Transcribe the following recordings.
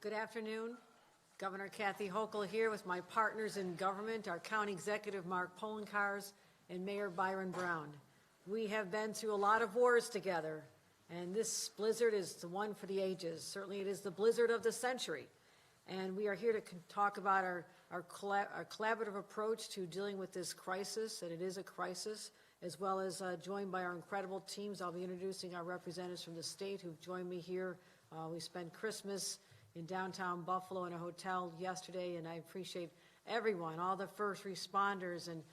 Good afternoon. Governor Kathy Hochul here with my partners in government, our County Executive Mark Polenkars and Mayor Byron Brown. We have been through a lot of wars together, and this blizzard is the one for the ages. Certainly it is the blizzard of the century. And we are here to talk about our collaborative approach to dealing with this crisis, and it is a crisis, as well as joined by our incredible teams. I'll be introducing our representatives from the state who've joined me here. We spent Christmas in downtown Buffalo in a hotel yesterday, and I appreciate everyone, all the first responders and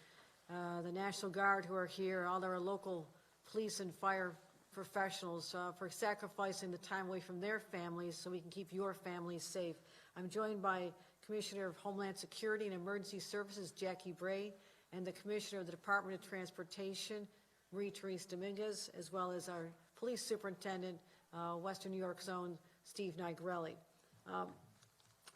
the National Guard who are here, all our local police and fire professionals for sacrificing the time away from their families so we can keep your families safe. I'm joined by Commissioner of Homeland Security and Emergency Services, Jackie Bray, and the Commissioner of the Department of Transportation, Marie-Therese Dominguez, as well as our Police Superintendent, Western New York Zone, Steve Nigrelli.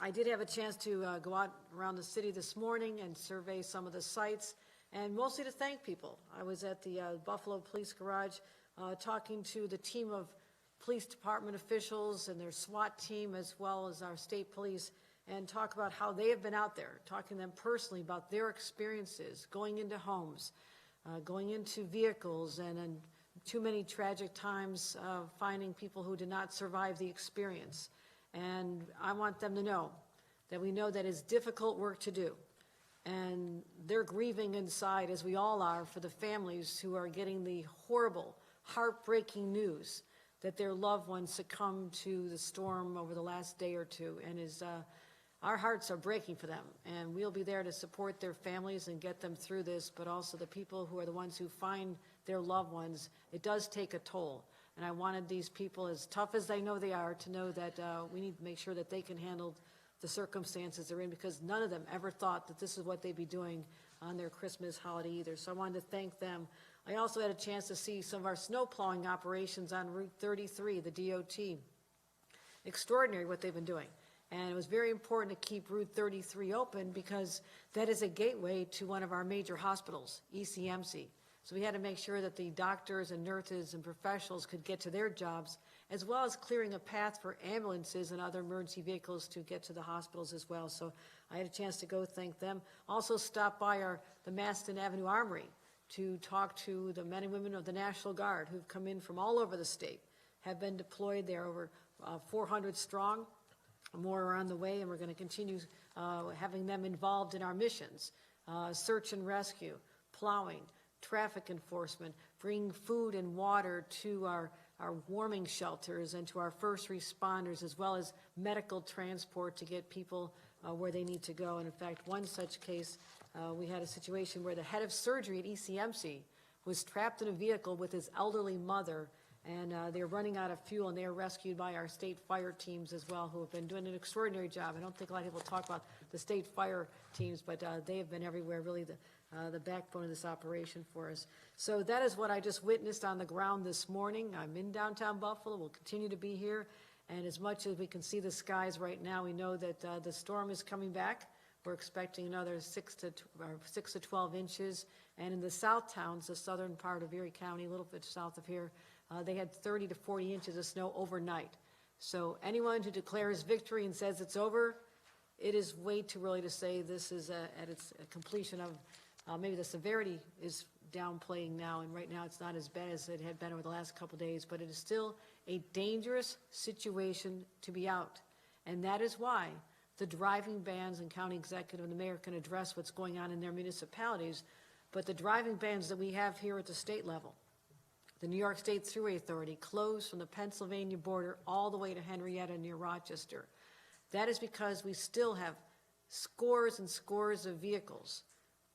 I did have a chance to go out around the city this morning and survey some of the sites, and mostly to thank people. I was at the Buffalo Police Garage talking to the team of police department officials and their SWAT team, as well as our state police, and talk about how they have been out there, talking to them personally about their experiences, going into homes, going into vehicles, and too many tragic times finding people who did not survive the experience. And I want them to know that we know that it's difficult work to do. And they're grieving inside, as we all are, for the families who are getting the horrible, heartbreaking news that their loved ones succumbed to the storm over the last day or two. And our hearts are breaking for them. And we'll be there to support their families and get them through this, but also the people who are the ones who find their loved ones. It does take a toll. And I wanted these people, as tough as I know they are, to know that we need to make sure that they can handle the circumstances they're in, because none of them ever thought that this is what they'd be doing on their Christmas holiday either. So I wanted to thank them. I also had a chance to see some of our snow plowing operations on Route 33, the DOT. Extraordinary what they've been doing. And it was very important to keep Route 33 open because that is a gateway to one of our major hospitals, ECMC. So we had to make sure that the doctors and nurses and professionals could get to their jobs, as well as clearing a path for ambulances and other emergency vehicles to get to the hospitals as well. So I had a chance to go thank them. Also stopped by the Maston Avenue Armory to talk to the men and women of the National Guard who've come in from all over the state, have been deployed. They're over 400 strong. More are on the way, and we're going to continue having them involved in our missions, search and rescue, plowing, traffic enforcement, bring food and water to our warming shelters and to our first responders, as well as medical transport to get people where they need to go. And in fact, one such case, we had a situation where the head of surgery at ECMC was trapped in a vehicle with his elderly mother, and they were running out of fuel, and they were rescued by our state fire teams as well, who have been doing an extraordinary job. I don't think a lot of people talk about the state fire teams, but they have been everywhere, really the backbone of this operation for us. So that is what I just witnessed on the ground this morning. I'm in downtown Buffalo. We'll continue to be here. And as much as we can see the skies right now, we know that the storm is coming back. We're expecting another 6 to 12 inches. And in the south towns, the southern part of Erie County, a little bit south of here, they had 30 to 40 inches of snow overnight. So anyone who declares victory and says it's over, it is way too early to say this is at its completion of. Maybe the severity is downplaying now, and right now it's not as bad as it had been over the last couple of days, but it is still a dangerous situation to be out. And that is why the driving bans and county executive and the mayor can address what's going on in their municipalities, but the driving bans that we have here at the state level, the New York State Thruway Authority closed from the Pennsylvania border all the way to Henrietta near Rochester. That is because we still have scores and scores of vehicles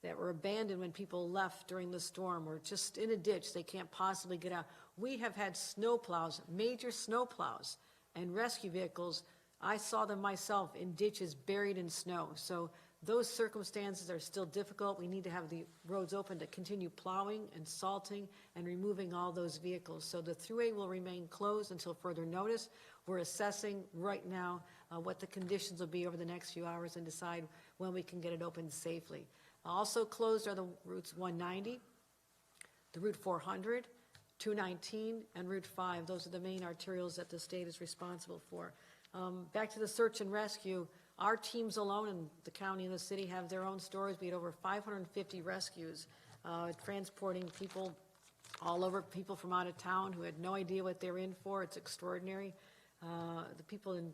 that were abandoned when people left during the storm or just in a ditch. They can't possibly get out. We have had snow plows, major snow plows, and rescue vehicles. I saw them myself in ditches buried in snow. So those circumstances are still difficult. We need to have the roads open to continue plowing and salting and removing all those vehicles. So the thruway will remain closed until further notice. We're assessing right now what the conditions will be over the next few hours and decide when we can get it open safely. Also closed are the routes 190, the Route 400, 219, and Route 5. Those are the main arterials that the state is responsible for. Back to the search and rescue, our teams alone in the county and the city have their own stories. We had over 550 rescues, transporting people all over, people from out of town who had no idea what they were in for. It's extraordinary. The people in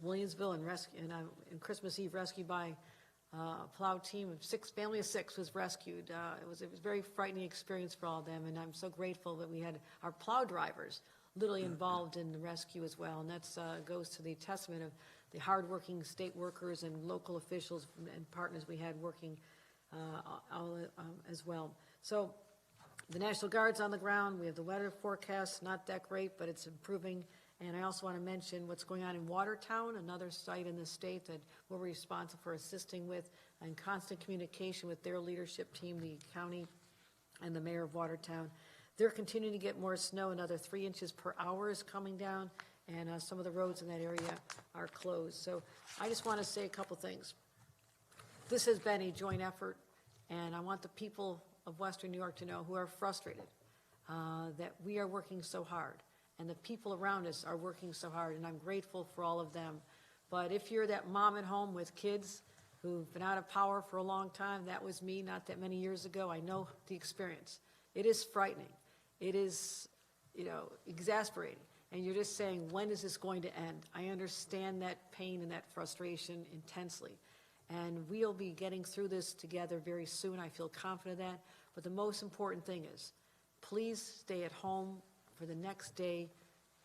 Williamsville and Christmas Eve rescued by a plow team of family of six was rescued. It was a very frightening experience for all of them, and I'm so grateful that we had our plow drivers literally involved in the rescue as well, and that goes to the testament of the hardworking state workers and local officials and partners we had working as well. So the National Guard's on the ground. We have the weather forecast, not that great, but it's improving. And I also want to mention what's going on in Watertown, another site in the state that we're responsible for assisting with, in constant communication with their leadership team, the county and the mayor of Watertown. They're continuing to get more snow. Another 3 inches per hour is coming down, and some of the roads in that area are closed. So I just want to say a couple things. This has been a joint effort, and I want the people of Western New York to know, who are frustrated, that we are working so hard, and the people around us are working so hard, and I'm grateful for all of them. But if you're that mom at home with kids who've been out of power for a long time, that was me not that many years ago. I know the experience. It is frightening. It is, exasperating. And you're just saying, when is this going to end? I understand that pain and that frustration intensely. And we'll be getting through this together very soon. I feel confident of that. But the most important thing is, please stay at home for the next day.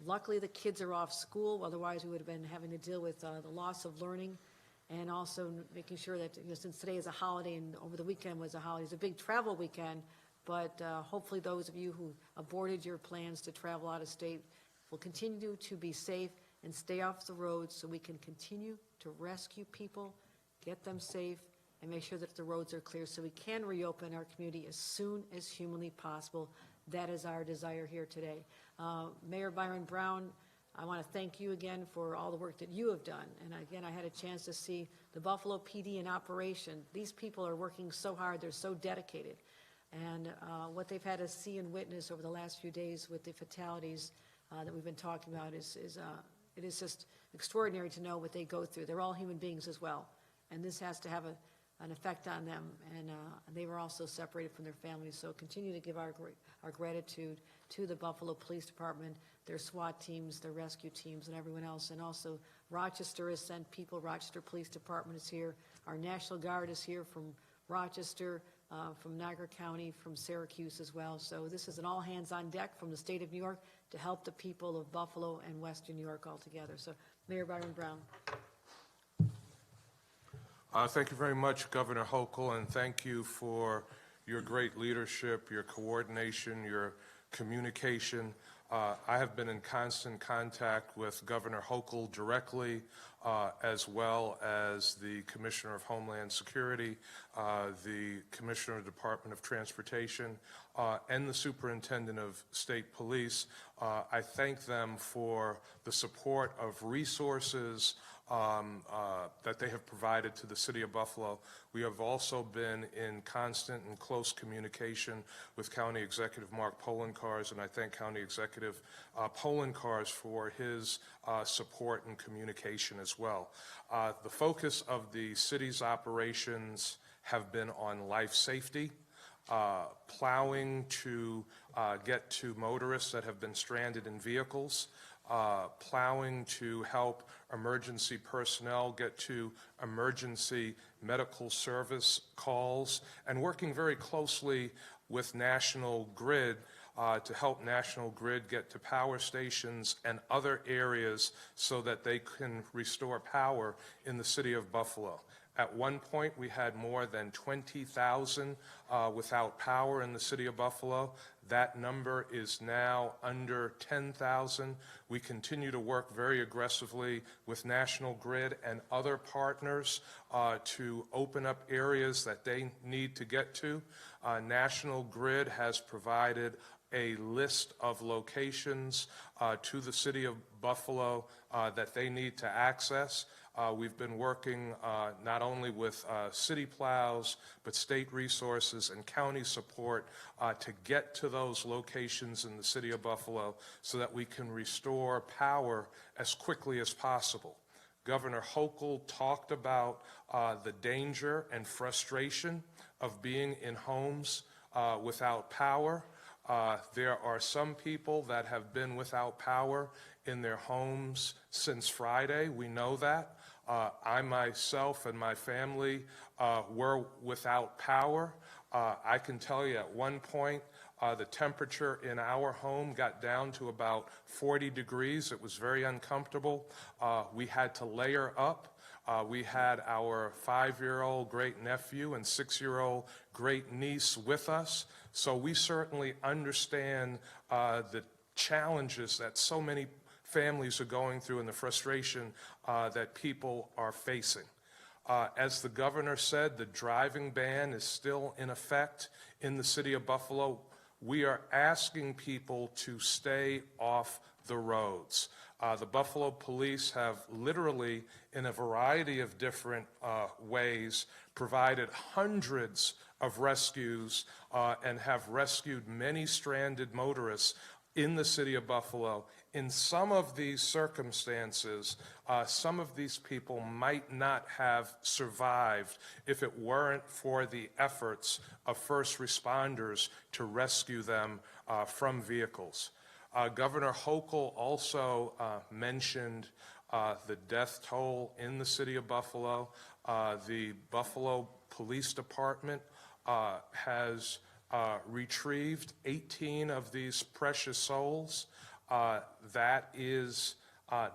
Luckily, the kids are off school. Otherwise, we would have been having to deal with the loss of learning, and also making sure that, since today is a holiday and over the weekend was a holiday, it's a big travel weekend, but hopefully those of you who aborted your plans to travel out of state will continue to be safe and stay off the roads, so we can continue to rescue people, get them safe, and make sure that the roads are clear so we can reopen our community as soon as humanly possible. That is our desire here today. Mayor Byron Brown, I want to thank you again for all the work that you have done. And again, I had a chance to see the Buffalo PD in operation. These people are working so hard. They're so dedicated. And what they've had to see and witness over the last few days with the fatalities that we've been talking about it is just extraordinary to know what they go through. They're all human beings as well. And this has to have an effect on them. And they were also separated from their families. So continue to give our gratitude to the Buffalo Police Department, their SWAT teams, their rescue teams, and everyone else. And also Rochester has sent people. Rochester Police Department is here. Our National Guard is here from Rochester, from Niagara County, from Syracuse as well. So this is an all hands on deck from the state of New York to help the people of Buffalo and Western New York all together. So Mayor Byron Brown. Thank you very much, Governor Hochul, and thank you for your great leadership, your coordination, your communication. I have been in constant contact with Governor Hochul directly, as well as the Commissioner of Homeland Security, the Commissioner of the Department of Transportation, and the Superintendent of State Police. I thank them for the support of resources that they have provided to the city of Buffalo. We have also been in constant and close communication with County Executive Mark Polenkars, and I thank County Executive Polenkars for his support and communication as well. The focus of the city's operations have been on life safety, plowing to get to motorists that have been stranded in vehicles, plowing to help emergency personnel get to emergency medical service calls, and working very closely with National Grid to help National Grid get to power stations and other areas so that they can restore power in the city of Buffalo. At one point, we had more than 20,000 without power in the city of Buffalo. That number is now under 10,000. We continue to work very aggressively with National Grid and other partners to open up areas that they need to get to. National Grid has provided a list of locations to the city of Buffalo that they need to access. We've been working not only with city plows, but state resources and county support to get to those locations in the city of Buffalo so that we can restore power as quickly as possible. Governor Hochul talked about the danger and frustration of being in homes without power. There are some people that have been without power in their homes since Friday. We know that. I myself and my family were without power. I can tell you at one point, the temperature in our home got down to about 40 degrees. It was very uncomfortable. We had to layer up. We had our 5-year-old great nephew and 6-year-old great niece with us. So we certainly understand the challenges that so many families are going through and the frustration that people are facing. As the governor said, the driving ban is still in effect in the city of Buffalo. We are asking people to stay off the roads. The Buffalo police have literally, in a variety of different ways, provided hundreds of rescues and have rescued many stranded motorists in the city of Buffalo. In some of these circumstances, some of these people might not have survived if it weren't for the efforts of first responders to rescue them from vehicles. Governor Hochul also mentioned the death toll in the city of Buffalo. The Buffalo Police Department has retrieved 18 of these precious souls. That is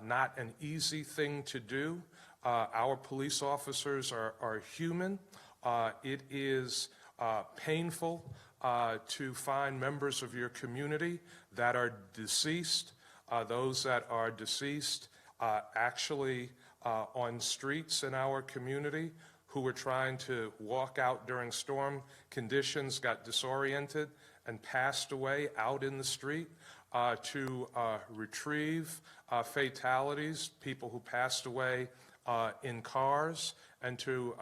not an easy thing to do. Our police officers are human. It is painful to find members of your community that are deceased. Those that are deceased actually on streets in our community who were trying to walk out during storm conditions, got disoriented and passed away out in the street. To retrieve fatalities, people who passed away in cars, and to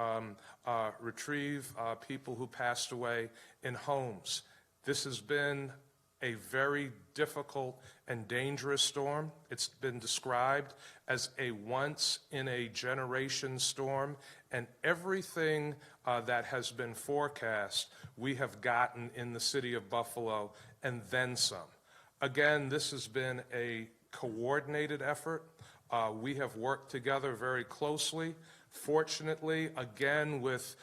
retrieve people who passed away in homes. This has been a very difficult and dangerous storm. It's been described as a once-in-a-generation storm, and everything that has been forecast, we have gotten in the city of Buffalo, and then some. Again, this has been a coordinated effort. We have worked together very closely. Fortunately, again, with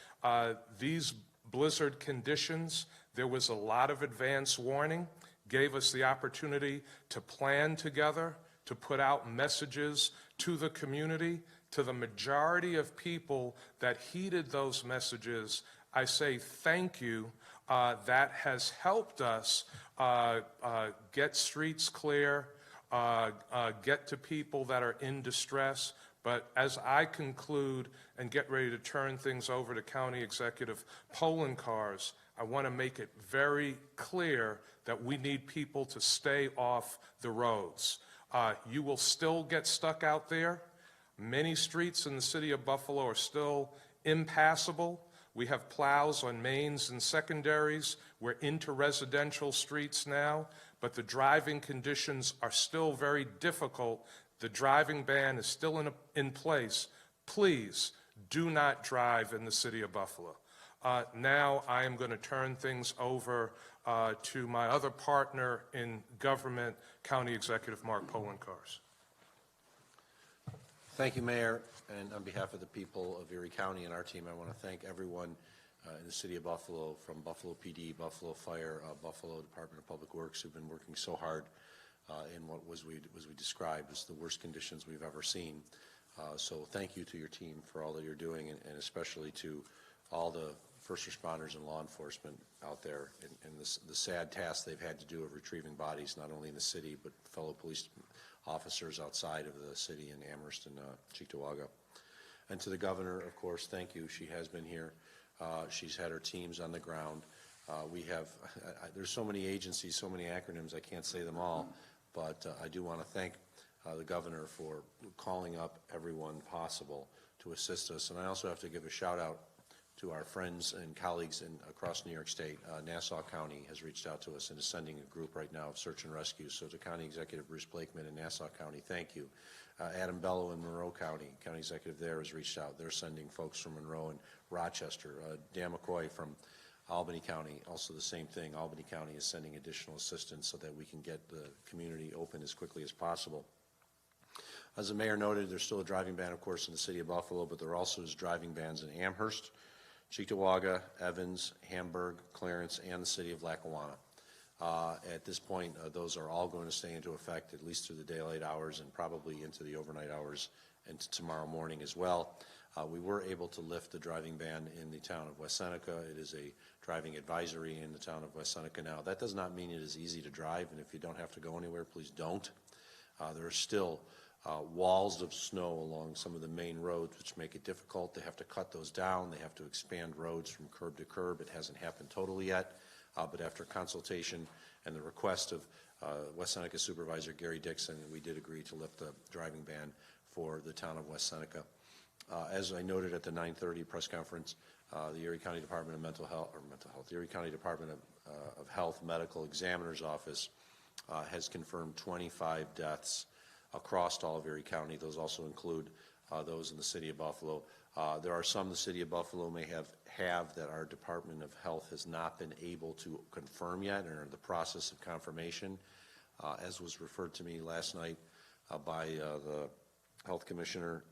these blizzard conditions, there was a lot of advance warning, gave us the opportunity to plan together, to put out messages to the community, to the majority of people that heeded those messages. I say thank you. That has helped us get streets clear, get to people that are in distress. But as I conclude and get ready to turn things over to County Executive Polenkars, I want to make it very clear that we need people to stay off the roads. You will still get stuck out there. Many streets in the city of Buffalo are still impassable. We have plows on mains and secondaries. We're into residential streets now, but the driving conditions are still very difficult. The driving ban is still in place. Please do not drive in the city of Buffalo. Now I am going to turn things over to my other partner in government, County Executive Mark Polenkars. Thank you, Mayor. And on behalf of the people of Erie County and our team, I want to thank everyone in the city of Buffalo, from Buffalo PD, Buffalo Fire, Buffalo Department of Public Works, who've been working so hard in what we described as the worst conditions we've ever seen. So thank you to your team for all that you're doing, and especially to all the first responders and law enforcement out there in the sad task they've had to do of retrieving bodies, not only in the city, but fellow police officers outside of the city in Amherst and Cheektowaga. And to the governor, of course, thank you. She has been here. She's had her teams on the ground. We have, there's so many agencies, so many acronyms, I can't say them all, but I do want to thank the governor for calling up everyone possible to assist us. And I also have to give a shout out to our friends and colleagues across New York State. Nassau County has reached out to us and is sending a group right now of search and rescue. So to County Executive Bruce Blakeman in Nassau County, thank you. Adam Bello in Monroe County, County Executive there, has reached out. They're sending folks from Monroe and Rochester. Dan McCoy from Albany County, also the same thing. Albany County is sending additional assistance so that we can get the community open as quickly as possible. As the mayor noted, there's still a driving ban, of course, in the city of Buffalo, but there also is driving bans in Amherst, Cheektowaga, Evans, Hamburg, Clarence, and the city of Lackawanna. At this point, those are all going to stay into effect at least through the daylight hours and probably into the overnight hours and tomorrow morning as well. We were able to lift the driving ban in the town of West Seneca. It is a driving advisory in the town of West Seneca now. That does not mean it is easy to drive, and if you don't have to go anywhere, please don't. There are still walls of snow along some of the main roads, which make it difficult. They have to cut those down. They have to expand roads from curb to curb. It hasn't happened totally yet, but after consultation and the request of West Seneca Supervisor Gary Dixon, we did agree to lift the driving ban for the town of West Seneca. As I noted at the 9:30 press conference, the Erie County Department of the Erie County Department of Health Medical Examiner's Office has confirmed 25 deaths across all of Erie County. Those also include those in the city of Buffalo. There are some the city of Buffalo may have that our Department of Health has not been able to confirm yet, and are in the process of confirmation. As was referred to me last night by the health commissioner,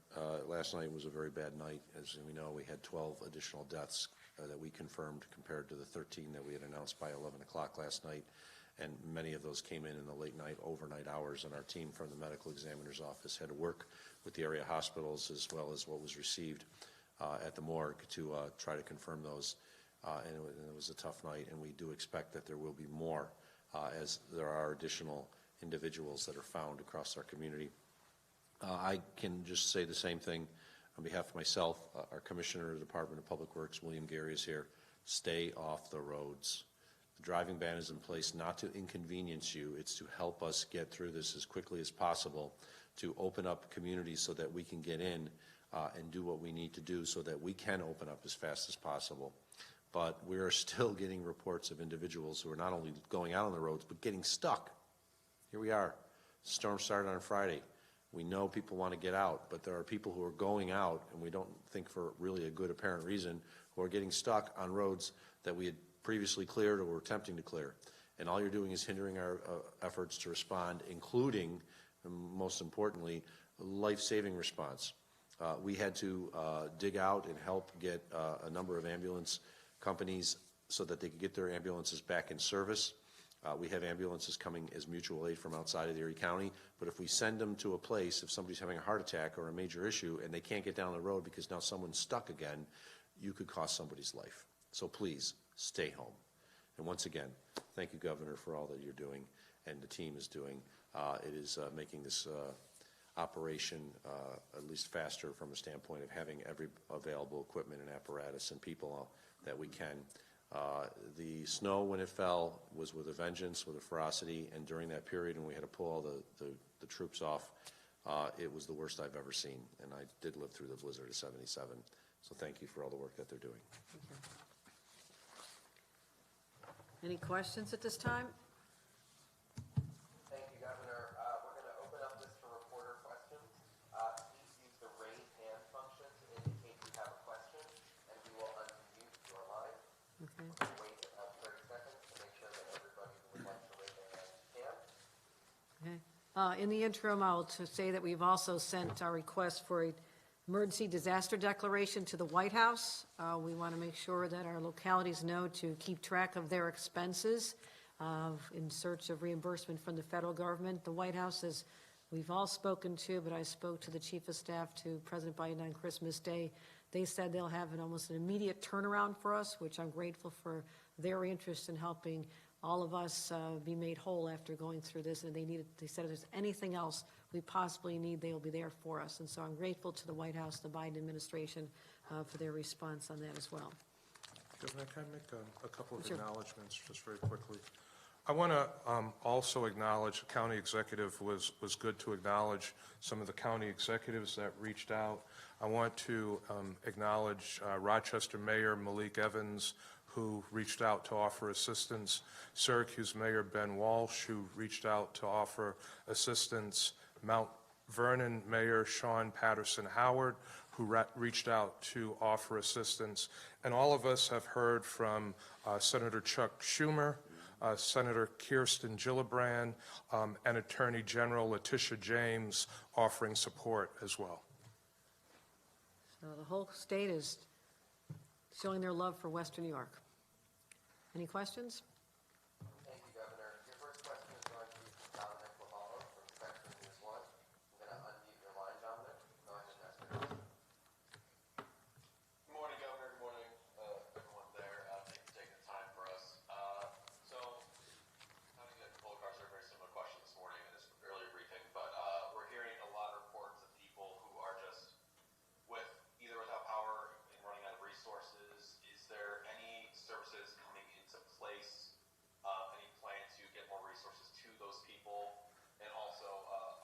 last night was a very bad night. As we know, we had 12 additional deaths that we confirmed compared to the 13 that we had announced by 11 o'clock last night. And many of those came in the late night, overnight hours, and our team from the medical examiner's office had to work with the area hospitals as well as what was received at the morgue to try to confirm those. And it was a tough night, and we do expect that there will be more as there are additional individuals that are found across our community. I can just say the same thing on behalf of myself. Our Commissioner of the Department of Public Works, William Gary, is here. Stay off the roads. The driving ban is in place not to inconvenience you. It's to help us get through this as quickly as possible, to open up communities so that we can get in and do what we need to do so that we can open up as fast as possible. But we are still getting reports of individuals who are not only going out on the roads, but getting stuck. Here we are. Storm started on Friday. We know people want to get out, but there are people who are going out, and we don't think for really a good apparent reason, who are getting stuck on roads that we had previously cleared or were attempting to clear. And all you're doing is hindering our efforts to respond, including, most importantly, life-saving response. We had to dig out and help get a number of ambulance companies so that they could get their ambulances back in service. We have ambulances coming as mutual aid from outside of Erie County, but if we send them to a place, if somebody's having a heart attack or a major issue and they can't get down the road because now someone's stuck again, you could cost somebody's life. So please, stay home. And once again, thank you, Governor, for all that you're doing and the team is doing. It is making this operation at least faster from a standpoint of having every available equipment and apparatus and people that we can. The snow, when it fell, was with a vengeance, with a ferocity, and during that period when we had to pull all the troops off, it was the worst I've ever seen, and I did live through the blizzard of 77. So thank you for all the work that they're doing. Any questions at this time? Thank you, Governor. We're going to open up this for reporter questions. Please use the raise hand function to indicate you have a question, and we will unmute your line. Okay. We'll wait 30 seconds to make sure that everybody who would like to raise their hand can. Okay. In the interim, I'll say that we've also sent our request for a emergency disaster declaration to the White House. We want to make sure that our localities know to keep track of their expenses in search of reimbursement from the federal government. The White House, as we've all spoken to, but I spoke to the Chief of Staff to President Biden on Christmas Day. They said they'll have almost an immediate turnaround for us, which I'm grateful for their interest in helping all of us be made whole after going through this. And they said if there's anything else we possibly need, they will be there for us. And so I'm grateful to the White House, the Biden administration, for their response on that as well. Governor, can I make a couple of Sure. acknowledgements just very quickly? I want to also acknowledge, the county executive was good to acknowledge some of the county executives that reached out. I want to acknowledge Rochester Mayor Malik Evans, who reached out to offer assistance, Syracuse Mayor Ben Walsh, who reached out to offer assistance, Mount Vernon Mayor Sean Patterson Howard, who reached out to offer assistance. And all of us have heard from Senator Chuck Schumer, Senator Kirsten Gillibrand, and Attorney General Letitia James offering support as well. So the whole state is showing their love for Western New York. Any questions? Thank you, Governor. Your first question is going to be from Dominic Lavallo from Spectrum News 1. I'm going to unmute your line, Dominic. Go ahead and ask your question. Good morning, Governor. Good morning, everyone there. Thank you for taking the time for us. So, County Executive Poll Cars are a very similar question this morning in this earlier briefing, but we're hearing a lot of reports of people who are just either without power and running out of resources. Is there any services coming into place? Any plan to get more resources to those people? And also,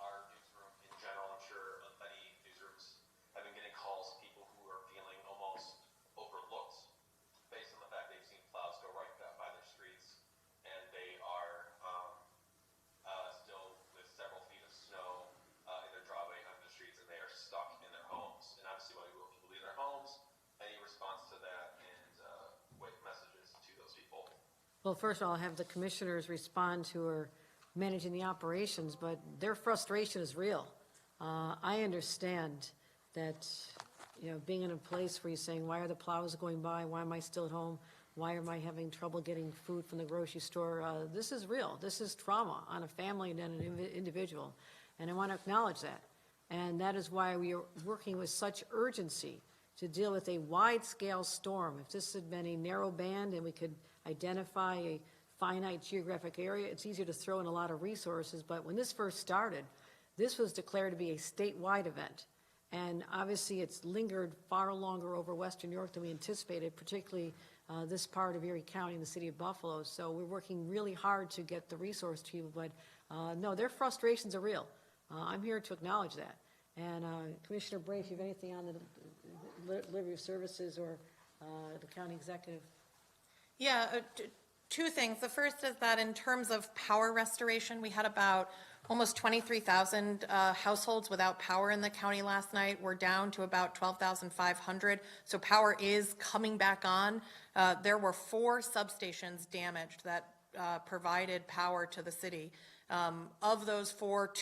our newsroom in general, I'm sure many newsrooms have been getting calls of people who are feeling almost overlooked based on the fact they've seen plows go right by their streets, and they are still with several feet of snow in their driveway on the streets, and they are stuck in their homes. And obviously, why will people leave their homes? Any response to that, and what messages to those people? Well, first of all, I'll have the commissioners respond who are managing the operations, but their frustration is real. I understand that, you know, being in a place where you're saying, why are the plows going by? Why am I still at home? Why am I having trouble getting food from the grocery store? This is real. This is trauma on a family and an individual. And I want to acknowledge that. And that is why we are working with such urgency to deal with a wide-scale storm. If this had been a narrow band and we could identify a finite geographic area, it's easier to throw in a lot of resources. But when this first started, this was declared to be a statewide event. And obviously, it's lingered far longer over Western New York than we anticipated, particularly this part of Erie County and the city of Buffalo. So we're working really hard to get the resource to people. But no, their frustrations are real. I'm here to acknowledge that. And Commissioner Bray, if you have anything on the delivery of services or the county executive. Yeah, two things. The first is that in terms of power restoration, we had about almost 23,000 households without power in the county last night. We're down to about 12,500. So power is coming back on. There were 4 substations damaged that provided power to the city. Of those 4,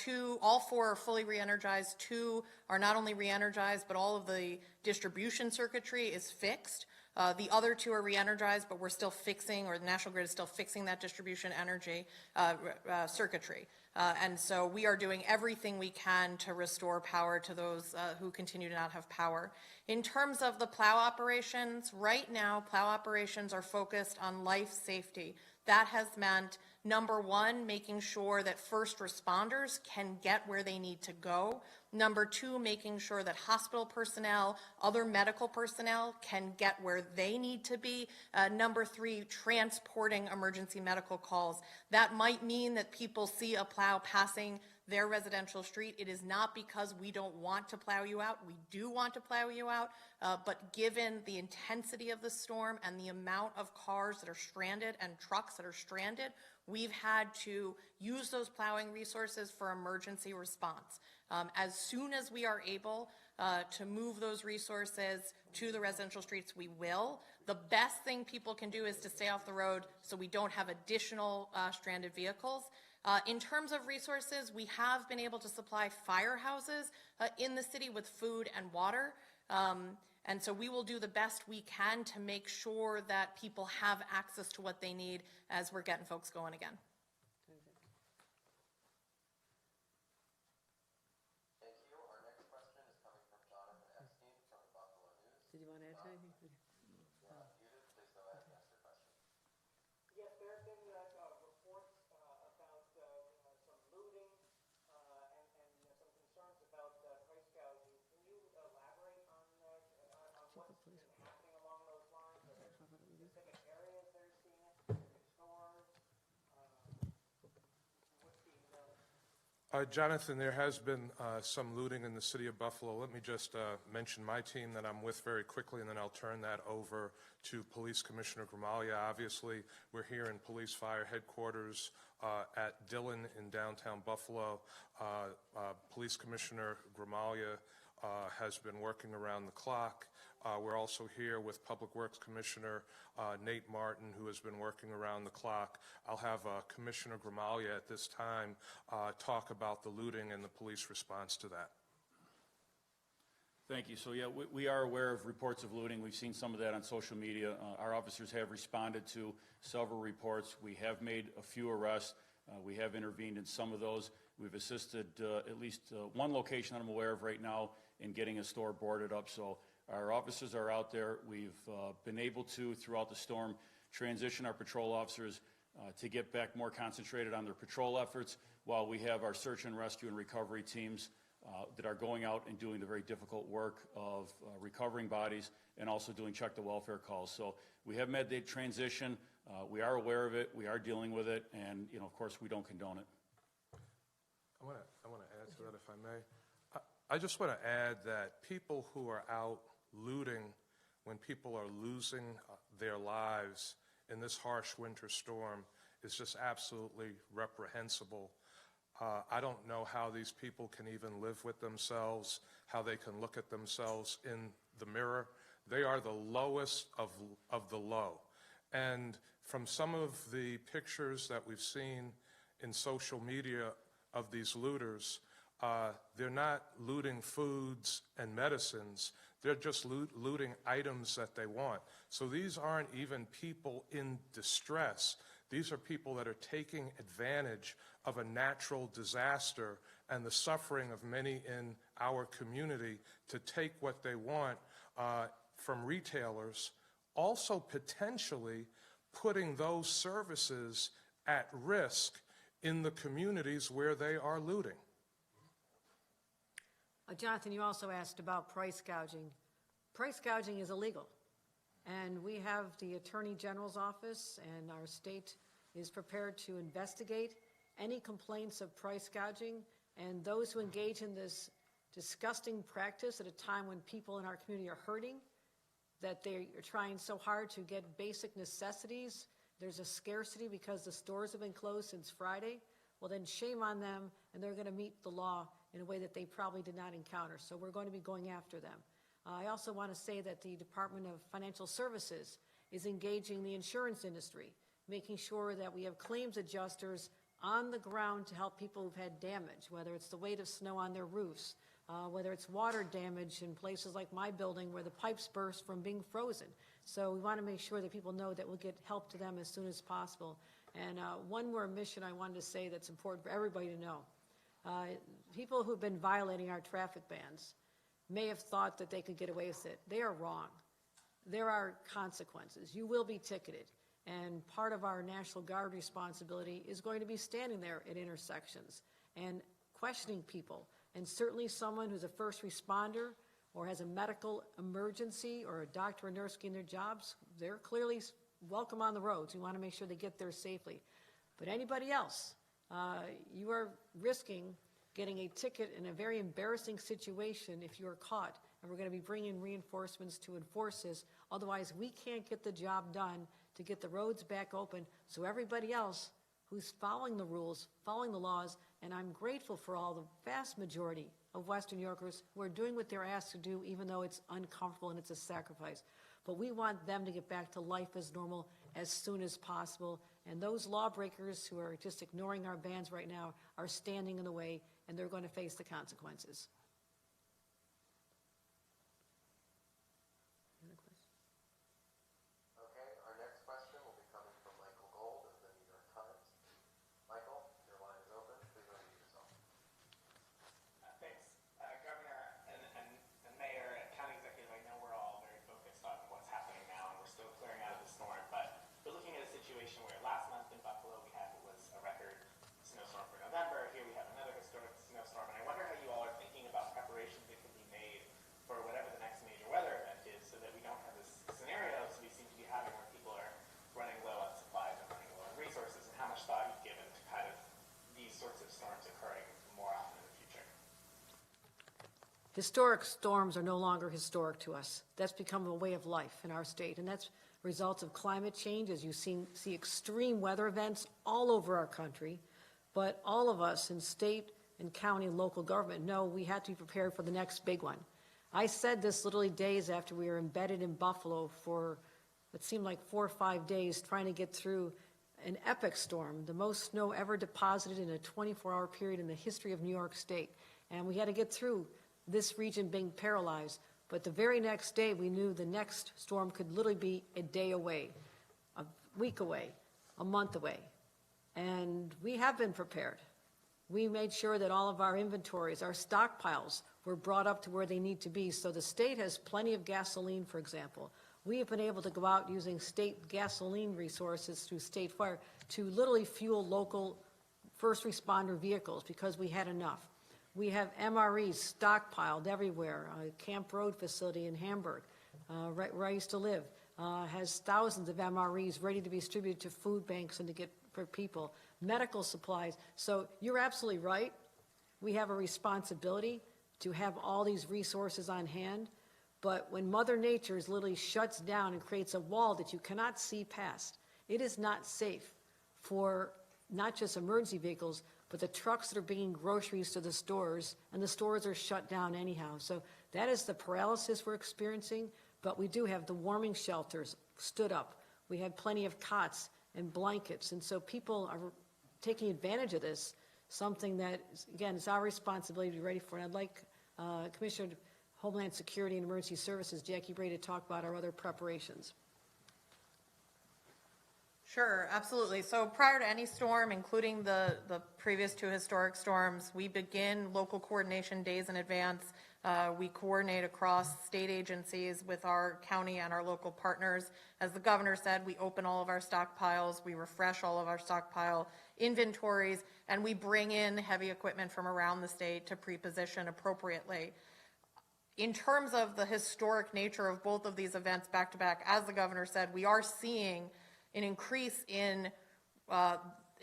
all 4 are fully re-energized. 2 are not only re-energized, but all of the distribution circuitry is fixed. The other 2 are re-energized, but we're still fixing, or the National Grid is still fixing that distribution energy circuitry. And so we are doing everything we can to restore power to those who continue to not have power. In terms of the plow operations, right now, plow operations are focused on life safety. That has meant, number 1, making sure that first responders can get where they need to go. Number 2, making sure that hospital personnel, other medical personnel can get where they need to be. Number 3, transporting emergency medical calls. That might mean that people see a plow passing their residential street. It is not because we don't want to plow you out. We do want to plow you out, but given the intensity of the storm and the amount of cars that are stranded and trucks that are stranded, we've had to use those plowing resources for emergency response. As soon as we are able to move those resources to the residential streets, we will. The best thing people can do is to stay off the road so we don't have additional stranded vehicles. In terms of resources, we have been able to supply firehouses in the city with food and water. And so we will do the best we can to make sure that people have access to what they need as we're getting folks going again. Thank you. Our next question is coming from Jonathan Epstein from the Buffalo News. Did you want to add to anything? You're unmuted. Please go ahead and ask your question. Yes, there have been reports about some looting and some concerns about price gouging. Can you elaborate on what's been happening along those lines? Are there Jonathan, there has been some looting in the city of Buffalo. Let me just mention my team that I'm with very quickly, and then I'll turn that over to Police Commissioner Gramaglia. Obviously, we're here in Police Fire Headquarters at Dillon in downtown Buffalo. Police Commissioner Gramaglia has been working around the clock. We're also here with Public Works Commissioner Nate Martin, who has been working around the clock. I'll have Commissioner Gramaglia at this time talk about the looting and the police response to that. Thank you. So yeah, we are aware of reports of looting. We've seen some of that on social media. Our officers have responded to several reports. We have made a few arrests. We have intervened in some of those. We've assisted at least one location that I'm aware of right now in getting a store boarded up. So our officers are out there. We've been able to, throughout the storm, transition our patrol officers to get back more concentrated on their patrol efforts, while we have our search and rescue and recovery teams that are going out and doing the very difficult work of recovering bodies and also doing check the welfare calls. So we have made the transition. We are aware of it. We are dealing with it. And, you know, of course, we don't condone it. I want to add to that, if I may. I just want to add that people who are out looting when people are losing their lives in this harsh winter storm is just absolutely reprehensible. I don't know how these people can even live with themselves, how they can look at themselves in the mirror. They are the lowest of the low. And from some of the pictures that we've seen in social media of these looters, they're not looting foods and medicines. They're just looting items that they want. So these aren't even people in distress. These are people that are taking advantage of a natural disaster and the suffering of many in our community to take what they want from retailers, also potentially putting those services at risk in the communities where they are looting. Jonathan, you also asked about price gouging. Price gouging is illegal. And we have the Attorney General's office, and our state is prepared to investigate any complaints of price gouging, and those who engage in this disgusting practice at a time when people in our community are hurting, that they are trying so hard to get basic necessities. There's a scarcity because the stores have been closed since Friday. Well, then shame on them, and they're going to meet the law in a way that they probably did not encounter. So we're going to be going after them. I also want to say that the Department of Financial Services is engaging the insurance industry, making sure that we have claims adjusters on the ground to help people who've had damage, whether it's the weight of snow on their roofs, whether it's water damage in places like my building where the pipes burst from being frozen. So we want to make sure that people know that we'll get help to them as soon as possible. And one more mission I wanted to say that's important for everybody to know. People who've been violating our traffic bans may have thought that they could get away with it. They are wrong. There are consequences. You will be ticketed. And part of our National Guard responsibility is going to be standing there at intersections and questioning people. And certainly someone who's a first responder or has a medical emergency or a doctor or nurse getting their jobs, they're clearly welcome on the roads. We want to make sure they get there safely. But anybody else, you are risking getting a ticket in a very embarrassing situation if you are caught. And we're going to be bringing reinforcements to enforce this. Otherwise, we can't get the job done to get the roads back open so everybody else who's following the rules, following the laws, and I'm grateful for all the vast majority of Western New Yorkers who are doing what they're asked to do, even though it's uncomfortable and it's a sacrifice. But we want them to get back to life as normal as soon as possible. And those lawbreakers who are just ignoring our bans right now are standing in the way, and they're going to face the consequences. Okay, our next question will be coming from Michael Gold of the New York Times. Michael, your line is open. Please unmute yourself. Thanks. Governor and Mayor and County Executive, I know we're all very focused on what's happening now, and we're still clearing out of the storm, but we're looking at a situation where last month in Buffalo we had what was a record snowstorm for November. Here we have another historic snowstorm, and I wonder how you all are thinking about Historic storms are no longer historic to us. That's become a way of life in our state, and that's results of climate change, as you see extreme weather events all over our country. But all of us in state and county and local government know we have to be prepared for the next big one. I said this literally days after we were embedded in Buffalo for it seemed like 4 or 5 days trying to get through an epic storm, the most snow ever deposited in a 24-hour period in the history of New York State. And we had to get through this region being paralyzed. But the very next day, we knew the next storm could literally be a day away, a week away, a month away. And we have been prepared. We made sure that all of our inventories, our stockpiles, were brought up to where they need to be. So the state has plenty of gasoline, for example. We have been able to go out using state gasoline resources through State Fire to literally fuel local first responder vehicles because we had enough. We have MREs stockpiled everywhere. Camp Road facility in Hamburg, right where I used to live, has thousands of MREs ready to be distributed to food banks and to get for people. Medical supplies. So you're absolutely right. We have a responsibility to have all these resources on hand. But when Mother Nature literally shuts down and creates a wall that you cannot see past, it is not safe for not just emergency vehicles, but the trucks that are bringing groceries to the stores, and the stores are shut down anyhow. So that is the paralysis we're experiencing, but we do have the warming shelters stood up. We had plenty of cots and blankets, and so people are taking advantage of this, something that, again, it's our responsibility to be ready for. And I'd like Commissioner of Homeland Security and Emergency Services, Jackie Bray, to talk about our other preparations. Sure, absolutely. So prior to any storm, including the previous 2 historic storms, we begin local coordination days in advance. We coordinate across state agencies with our county and our local partners. As the governor said, we open all of our stockpiles, we refresh all of our stockpile inventories, and we bring in heavy equipment from around the state to pre-position appropriately. In terms of the historic nature of both of these events back to back, as the governor said, we are seeing an increase in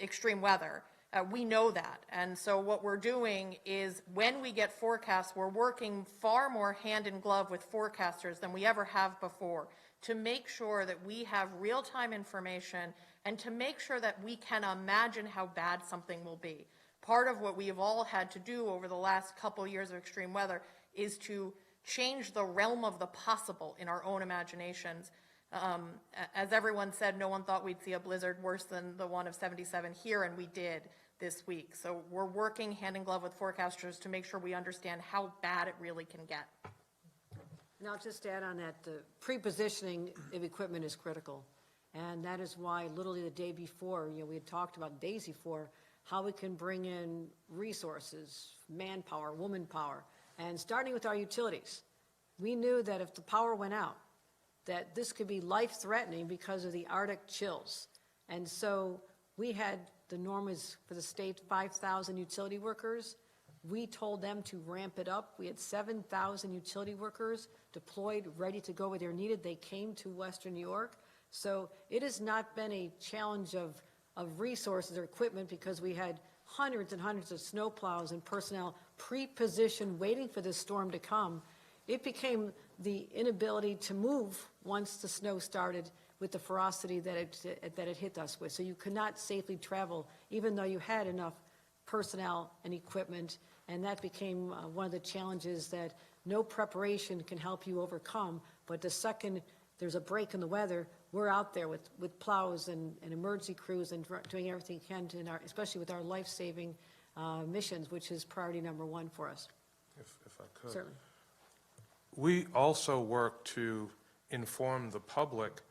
extreme weather. We know that. And so what we're doing is when we get forecasts, we're working far more hand in glove with forecasters than we ever have before to make sure that we have real-time information and to make sure that we can imagine how bad something will be. Part of what we have all had to do over the last couple years of extreme weather is to change the realm of the possible in our own imaginations. As everyone said, no one thought we'd see a blizzard worse than the one of 77 here, and we did this week. So we're working hand in glove with forecasters to make sure we understand how bad it really can get. Now, just to add on that, the pre-positioning of equipment is critical. And that is why literally the day before, we had talked about days before, how we can bring in resources, manpower, woman power, and starting with our utilities. We knew that if the power went out, that this could be life-threatening because of the Arctic chills. And so we had, the norm is for the state, 5,000 utility workers. We told them to ramp it up. We had 7,000 utility workers deployed, ready to go where they're needed. They came to Western New York. So it has not been a challenge of resources or equipment because we had hundreds and hundreds of snowplows and personnel pre-positioned waiting for this storm to come. It became the inability to move once the snow started with the ferocity that it hit us with. So you could not safely travel even though you had enough personnel and equipment, and that became one of the challenges that no preparation can help you overcome. But the second there's a break in the weather, we're out there with plows and emergency crews and doing everything we can to, especially with our life-saving missions, which is priority number 1 for us. If I could. Certainly. We also work to inform the public.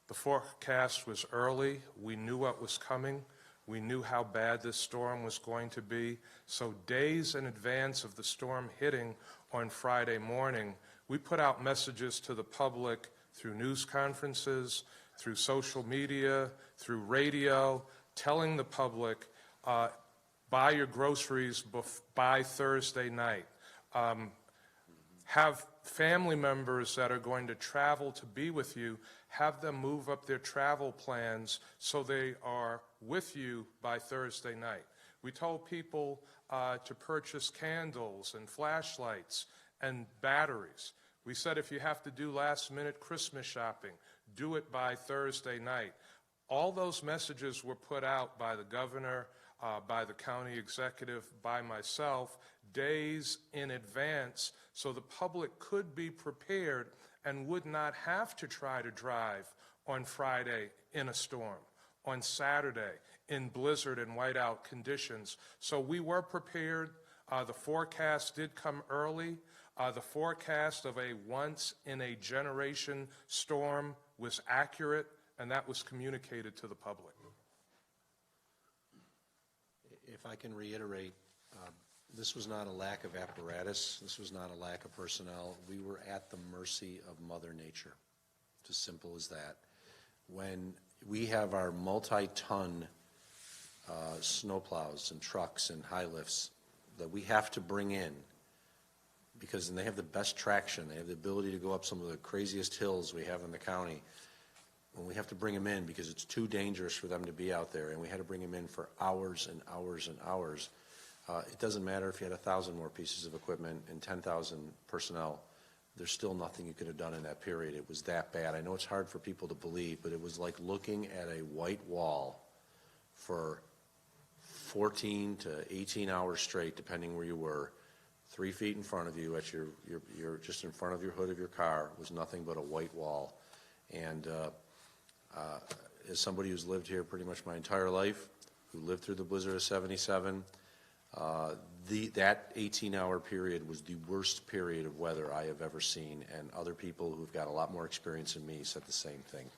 The forecast was early. We knew what was coming. We knew how bad this storm was going to be. So days in advance of the storm hitting on Friday morning, we put out messages to the public through news conferences, through social media, through radio, telling the public, buy your groceries by Thursday night. Have family members that are going to travel to be with you, have them move up their travel plans so they are with you by Thursday night. We told people to purchase candles and flashlights and batteries. We said if you have to do last-minute Christmas shopping, do it by Thursday night. All those messages were put out by the governor, by the county executive, by myself, days in advance, so the public could be prepared and would not have to try to drive on Friday in a storm, on Saturday in blizzard and whiteout conditions. So we were prepared. The forecast did come early. The forecast of a once-in-a-generation storm was accurate, and that was communicated to the public. If I can reiterate, this was not a lack of apparatus. This was not a lack of personnel. We were at the mercy of Mother Nature. It's as simple as that. When we have our multi-ton snowplows and trucks and high lifts that we have to bring in, because they have the best traction, they have the ability to go up some of the craziest hills we have in the county, when we have to bring them in because it's too dangerous for them to be out there, and we had to bring them in for hours and hours and hours, it doesn't matter if you had 1,000 more pieces of equipment and 10,000 personnel. There's still nothing you could have done in that period. It was that bad. I know it's hard for people to believe, but it was like looking at a white wall for 14 to 18 hours straight, depending where you were. 3 feet in front of you, at your just in front of your hood of your car, was nothing but a white wall. And as somebody who's lived here pretty much my entire life, who lived through the blizzard of '77, that 18-hour period was the worst period of weather I have ever seen, and other people who've got a lot more experience than me said the same thing.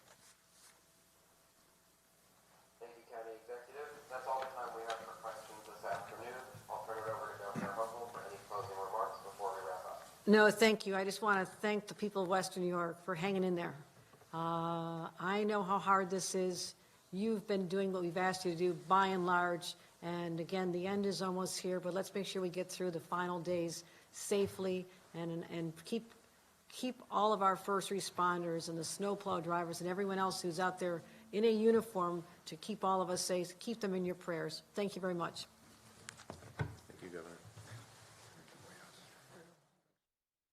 Thank you, County Executive. That's all the time we have for questions this afternoon. I'll turn it over to Governor Hochul for any closing remarks before we wrap up. No, thank you. I just want to thank the people of Western New York for hanging in there. I know how hard this is. You've been doing what we've asked you to do by and large. And again, the end is almost here, but let's make sure we get through the final days safely and keep all of our first responders and the snowplow drivers and everyone else who's out there in a uniform to keep all of us safe. Keep them in your prayers. Thank you very much.